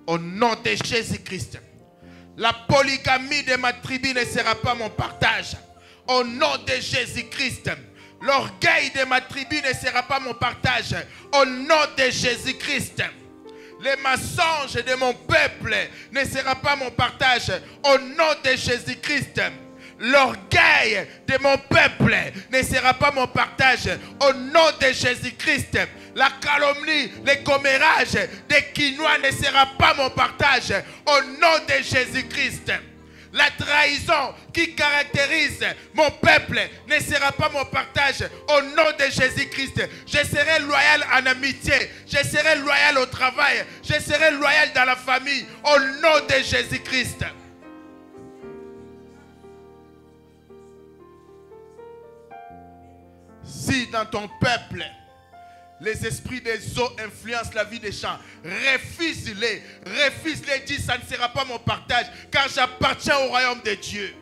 Au nom de Jésus-Christ, la polygamie de ma tribu ne sera pas mon partage. Au nom de Jésus-Christ, l'orgueil de ma tribu ne sera pas mon partage. Au nom de Jésus-Christ, les mensonges de mon peuple ne sera pas mon partage. Au nom de Jésus-Christ, l'orgueil de mon peuple ne sera pas mon partage. Au nom de Jésus-Christ, la calomnie, les commérages des Quinois ne sera pas mon partage. Au nom de Jésus-Christ, la trahison qui caractérise mon peuple ne sera pas mon partage. Au nom de Jésus-Christ, je serai loyal en amitié. Je serai loyal au travail. Je serai loyal dans la famille. Au nom de Jésus-Christ. Si dans ton peuple, les esprits des eaux influencent la vie des gens, refuse-les. Refuse-les, dis, ça ne sera pas mon partage, car j'appartiens au royaume de Dieu.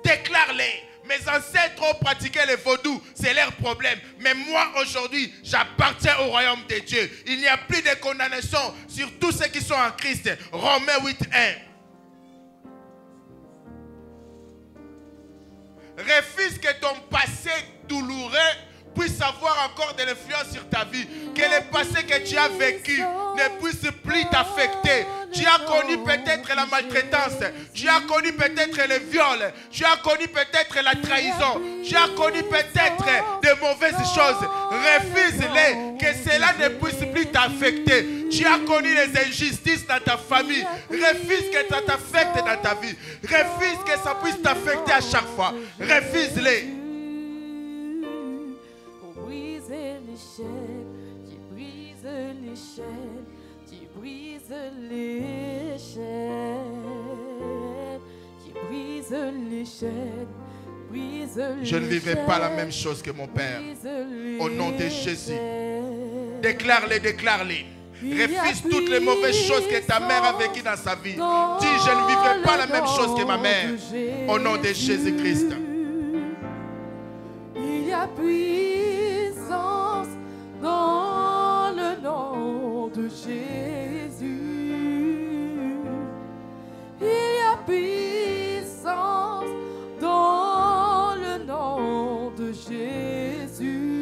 Déclare-les. Mes ancêtres ont pratiqué le vaudou, c'est leur problème. Mais moi, aujourd'hui, j'appartiens au royaume de Dieu. Il n'y a plus de condamnation sur tous ceux qui sont en Christ. Romains 8:1. Refuse que ton passé douloureux puisse avoir encore de l'influence sur ta vie. Que le passé que tu as vécu ne puisse plus t'affecter. Tu as connu peut-être la maltraitance. Tu as connu peut-être le viol. Tu as connu peut-être la trahison. Tu as connu peut-être de mauvaises choses. Refuse-les. Que cela ne puisse plus t'affecter. Tu as connu les injustices dans ta famille. Refuse que ça t'affecte dans ta vie. Refuse que ça puisse t'affecter à chaque fois. Refuse-les. Qui brise les chaînes, qui brise les chaînes, qui brise les chaînes, brise les Je ne vivrai pas la même chose que mon Père. Au nom de Jésus. Déclare-les, déclare-les. Refuse toutes les mauvaises choses que ta mère a vécues dans sa vie. Dis, je ne vivrai pas la même chose que ma mère. Au nom de Jésus-Christ. Il y a puissance dans le nom de Jésus. Il y a puissance dans le nom de Jésus.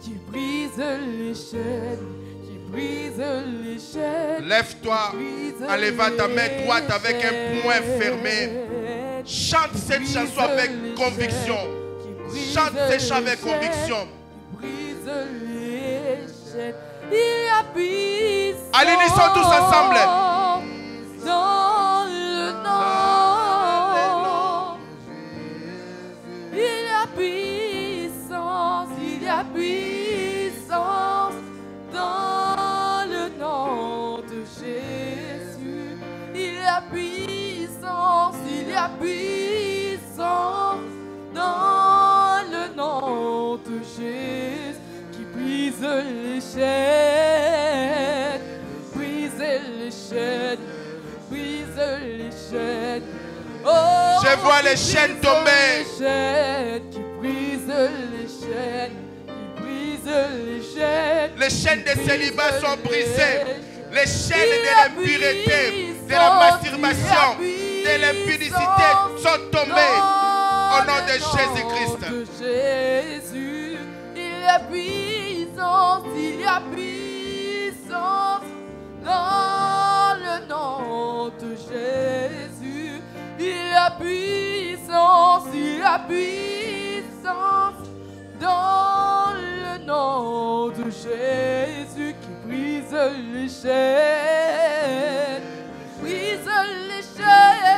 Qui brise les chaînes, qui brise les chaînes. Lève-toi en levant ta main droite avec un poing fermé. Chante cette chanson avec conviction. Chante cette chanson avec conviction. À l'unisson tous ensemble. Dans le nom, il y a puissance, il y a puissance dans le nom de Jésus. Il y a puissance, il y a puissance dans le nom de Jésus qui brise les chaînes, brise les chaînes, brise les chaînes. Oh, je vois les chaînes tomber. Qui brise les chaînes, qui brise les chaînes. Les chaînes de célibat sont brisées. Les chaînes de l'impureté, de la masturbation, de l'impudicité sont tombées. Au nom de Jésus-Christ. Jésus, il y a puissance, il y a puissance dans le nom de Jésus. Il y a puissance, il y a puissance dans le nom de Jésus qui brise les chaînes, brise les chaînes.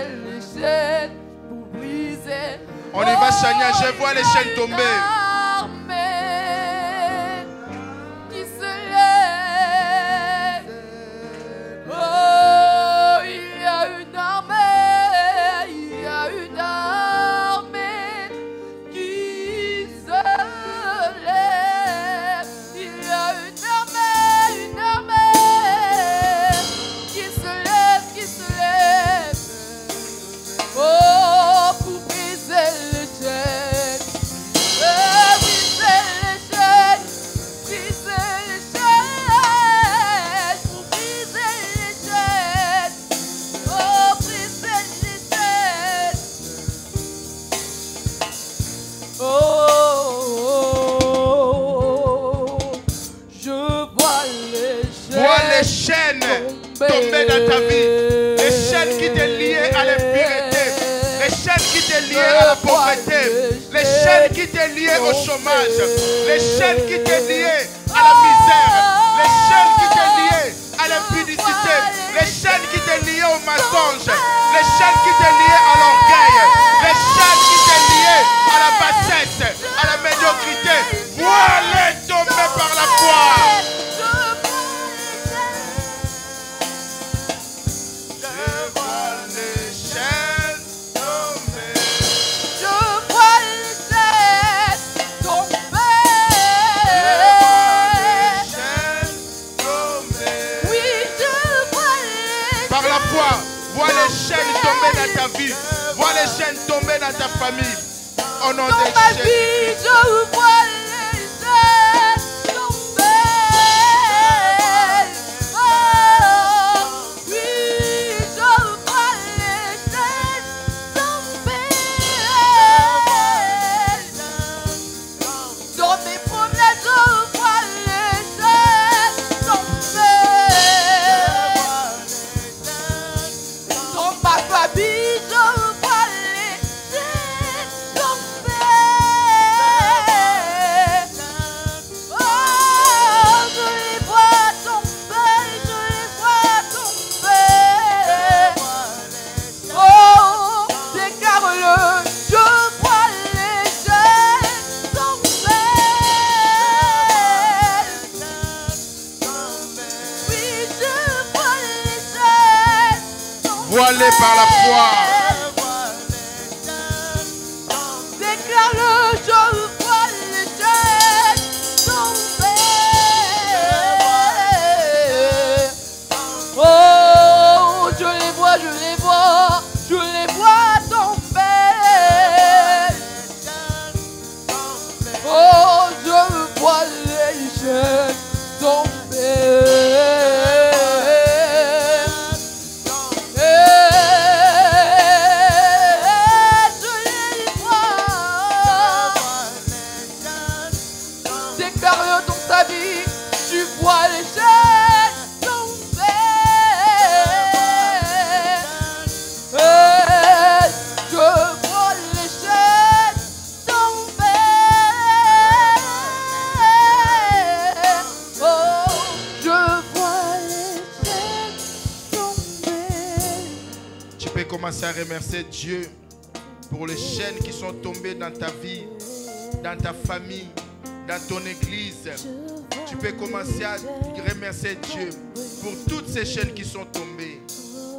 les chaînes, pour briser. On y va, Chania, je vois les chaînes tomber. Armée qui se lève. Oh, il y a une armée, il y a une armée qui se lève. Il y a une armée qui se lève, qui se lève. Oh, pour briser les chaînes. Briser les chaînes, briser les chaînes, pour briser les chaînes. Oh, briser les chaînes. Oh, je vois les chaînes. Vois les chaînes tomber dans ta vie. Les chaînes qui te liaient à l'impureté. Les chaînes qui te liaient à la pauvreté. Les chaînes qui te liaient au chômage. Les chaînes qui te liaient à la misère. Les chaînes qui te liaient à l'impudicité. Les chaînes qui te liaient au mensonge. Les chaînes qui te liaient à l'orgueil. Les chaînes qui te liaient à la bassesse, à la médiocrité. Vois-les tomber par la foi. Vois les chaînes tomber dans ta vie. Vois les chaînes tomber dans ta famille. Au nom de Jésus. Je vois les chaînes tomber. Oh, oui, je vois les chaînes tomber. Dans mes problèmes, je vois les chaînes tomber. Dans ma famille, je vois les chaînes tomber. Oh, je les vois tomber, je les vois tomber. Oh, déclare-le, je vois les chaînes tomber. Oui, je vois les chaînes tomber. Vois-les par la foi. Déclare-le, je vois les chaînes tomber. Oh, je les vois, je les vois, je les vois tomber. Oh, je vois les chaînes tomber. Déclare-le dans ta vie, tu vois les chaînes tomber. Je vois les chaînes tomber. Oh, je vois les chaînes tomber. Tu peux commencer à remercier Dieu pour les chaînes qui sont tombées dans ta vie, dans ta famille, dans ton église. Tu peux commencer à remercier Dieu pour toutes ces chaînes qui sont tombées.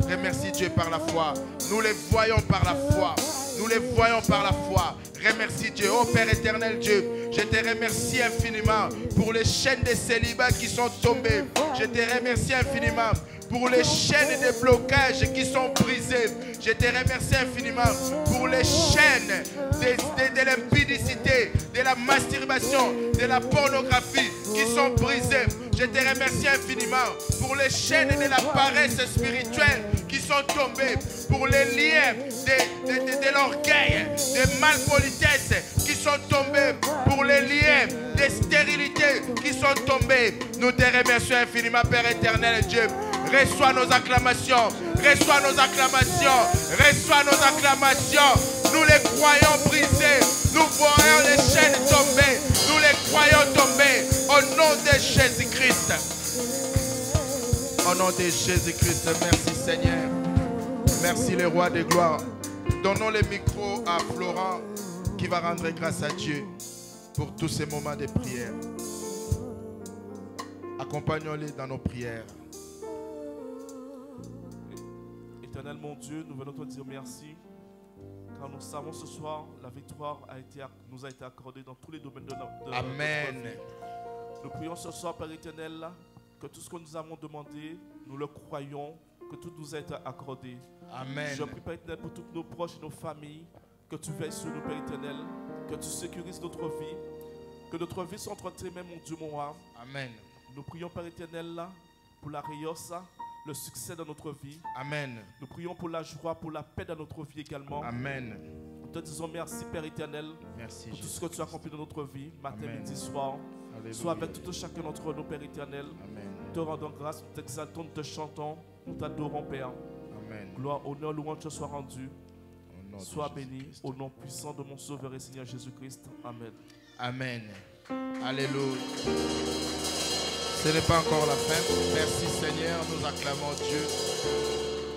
Remercie Dieu par la foi. Nous les voyons par la foi. Nous les voyons par la foi. Remercie Dieu. Oh Père éternel Dieu, je te remercie infiniment pour les chaînes de célibat qui sont tombées. Je te remercie infiniment pour les chaînes de blocage qui sont brisées. Je te remercie infiniment pour les chaînes de l'impudicité, de la masturbation, de la pornographie qui sont brisées. Je te remercie infiniment pour les chaînes de la paresse spirituelle qui sont tombées, pour les liens de l'orgueil, de malpolitesse qui sont tombés, pour les liens de stérilité qui sont tombés. Nous te remercions infiniment, Père éternel Dieu. Reçois nos acclamations, reçois nos acclamations, reçois nos acclamations. Nous les croyons brisés, nous voyons les chaînes tomber, nous les croyons tomber au nom de Jésus-Christ. Au nom de Jésus-Christ, merci Seigneur. Merci le roi des gloires. Donnons les micros à Florent qui va rendre grâce à Dieu pour tous ces moments de prière. Accompagnons-les dans nos prières. Éternel mon Dieu, nous venons te dire merci, car nous savons ce soir la victoire nous a été accordée dans tous les domaines de notre Amen. vie. Nous prions ce soir, Père éternel, que tout ce que nous avons demandé, nous le croyons, que tout nous a été accordé. Amen. Je prie, Père éternel, pour tous nos proches et nos familles, que tu veilles sur nous, Père éternel, que tu sécurises notre vie, que notre vie soit entre tes mains, mon Dieu, mon roi. Amen. Nous prions, Père éternel, pour la réussite, le succès dans notre vie. Amen. Nous prions pour la joie, pour la paix dans notre vie également. Amen. Nous te disons merci, Père éternel, Merci pour tout Jésus. ce que tu as accompli dans notre vie, matin, Amen. midi, soir. Alléluia. Sois avec tout chacun d'entre nous, Père éternel. Amen. Nous te rendons grâce, nous t'exaltons, nous te chantons, nous t'adorons, Père. Amen. Gloire, honneur, louange te soit rendu. Au nom de Sois béni Jésus-Christ. au nom puissant de mon Sauveur et Seigneur Jésus-Christ. Amen. Amen. Alléluia. Ce n'est pas encore la fin. Merci Seigneur, nous acclamons Dieu.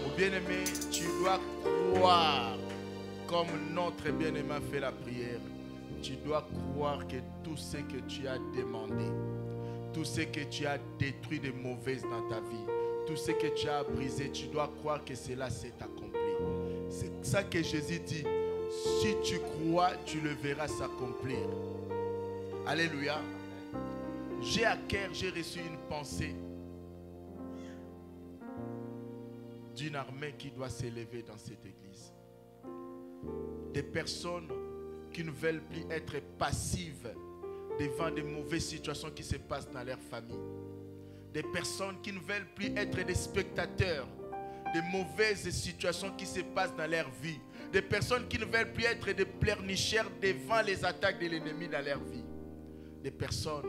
Mon bien-aimé, tu dois croire comme notre bien-aimé a fait la prière. Tu dois croire que tout ce que tu as demandé, tout ce que tu as détruit de mauvais dans ta vie, tout ce que tu as brisé, tu dois croire que cela s'est accompli. C'est ça que Jésus dit. Si tu crois, tu le verras s'accomplir. Alléluia. J'ai à cœur, j'ai reçu une pensée d'une armée qui doit s'élever dans cette église. Des personnes qui ne veulent plus être passives devant des mauvaises situations qui se passent dans leur famille. Des personnes qui ne veulent plus être des spectateurs des mauvaises situations qui se passent dans leur vie. Des personnes qui ne veulent plus être des pleurnicheurs devant les attaques de l'ennemi dans leur vie. Des personnes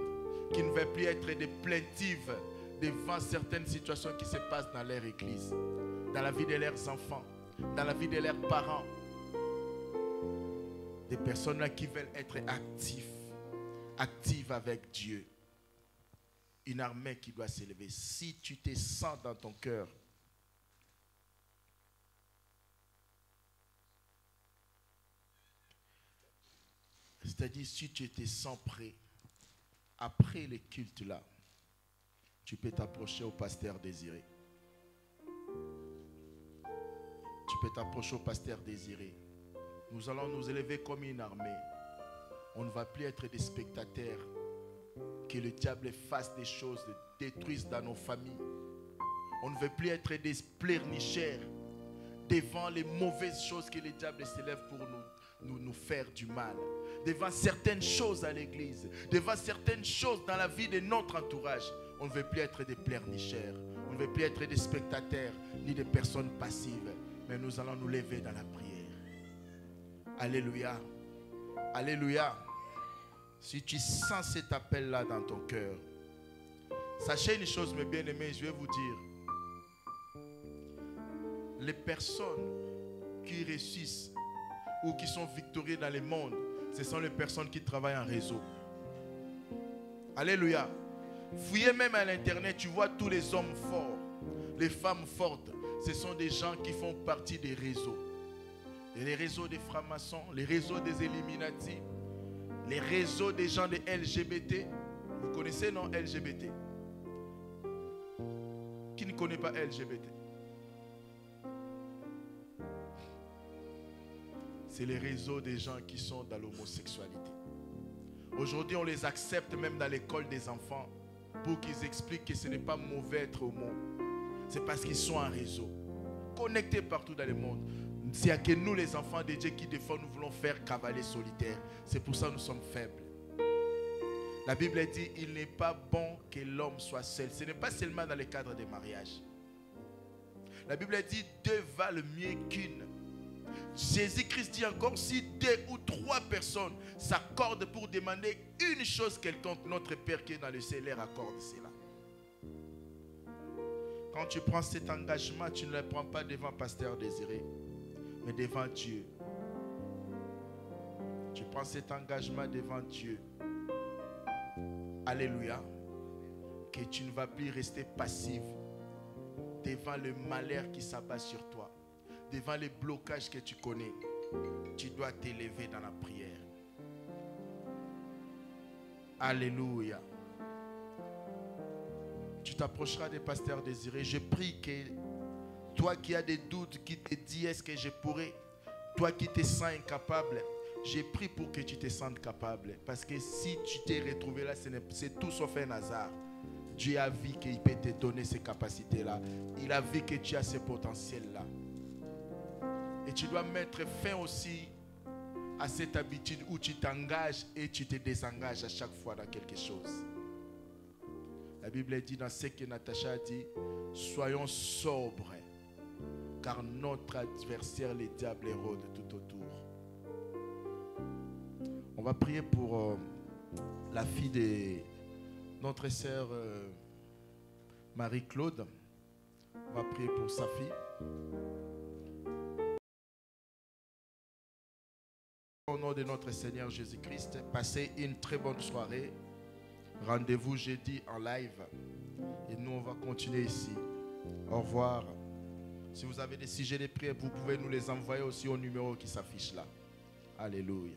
qui ne veulent plus être des plaintives devant certaines situations qui se passent dans leur église, dans la vie de leurs enfants, dans la vie de leurs parents. Des personnes là qui veulent être actives avec Dieu. Une armée qui doit s'élever. Si tu te sens dans ton cœur, c'est-à-dire si tu te sens prêt, après les cultes là, tu peux t'approcher au pasteur Désiré. Tu peux t'approcher au pasteur Désiré. Nous allons nous élever comme une armée. On ne va plus être des spectateurs. Que le diable fasse des choses, détruise dans nos familles. On ne veut plus être des pleurnicheurs devant les mauvaises choses que le diable s'élève pour nous faire du mal. Devant certaines choses à l'église, devant certaines choses dans la vie de notre entourage. On ne veut plus être des pleurnicheurs. On ne veut plus être des spectateurs ni des personnes passives. Mais nous allons nous lever dans la prière. Alléluia. Alléluia. Si tu sens cet appel-là dans ton cœur, sachez une chose, mes bien-aimés, je vais vous dire. Les personnes qui réussissent ou qui sont victorieuses dans le monde, ce sont les personnes qui travaillent en réseau. Alléluia. Fouillez même à l'internet, tu vois tous les hommes forts, les femmes fortes. Ce sont des gens qui font partie des réseaux. Et les réseaux des francs-maçons, les réseaux des Illuminati, les réseaux des gens de LGBT. Vous connaissez, non, LGBT? Qui ne connaît pas LGBT? C'est les réseaux des gens qui sont dans l'homosexualité. Aujourd'hui, on les accepte même dans l'école des enfants pour qu'ils expliquent que ce n'est pas mauvais être homo. C'est parce qu'ils sont en réseau, connectés partout dans le monde. C'est à que nous, les enfants de Dieu, qui des fois nous voulons faire cavalier solitaire. C'est pour ça que nous sommes faibles. La Bible dit, il n'est pas bon que l'homme soit seul. Ce n'est pas seulement dans le cadre des mariages. La Bible dit, deux valent mieux qu'une. Jésus-Christ dit encore, si deux ou trois personnes s'accordent pour demander une chose quelconque, notre Père qui est dans le ciel leur accorde cela. Quand tu prends cet engagement, tu ne le prends pas devant Pasteur Désiré, mais devant Dieu. Tu prends cet engagement devant Dieu. Alléluia. Que tu ne vas plus rester passif devant le malheur qui s'abat sur toi, devant les blocages que tu connais, tu dois t'élever dans la prière. Alléluia. Tu t'approcheras des pasteurs désirés. Je prie que toi qui as des doutes, qui te dis est-ce que je pourrais, toi qui te sens incapable, j'ai pris pour que tu te sentes capable. Parce que si tu t'es retrouvé là, c'est tout sauf un hasard. Dieu a vu qu'il peut te donner ces capacités-là. Il a vu que tu as ce potentiel-là. Et tu dois mettre fin aussi à cette habitude où tu t'engages et tu te désengages à chaque fois dans quelque chose. La Bible dit dans ce que Natacha a dit, soyons sobres, car notre adversaire, le diable, rôde tout autour. On va prier pour la fille de notre sœur Marie-Claude. On va prier pour sa fille. Au nom de notre Seigneur Jésus-Christ, passez une très bonne soirée. Rendez-vous jeudi en live. Et nous, on va continuer ici. Au revoir. Si vous avez des sujets de prière, vous pouvez nous les envoyer aussi au numéro qui s'affiche là. Alléluia.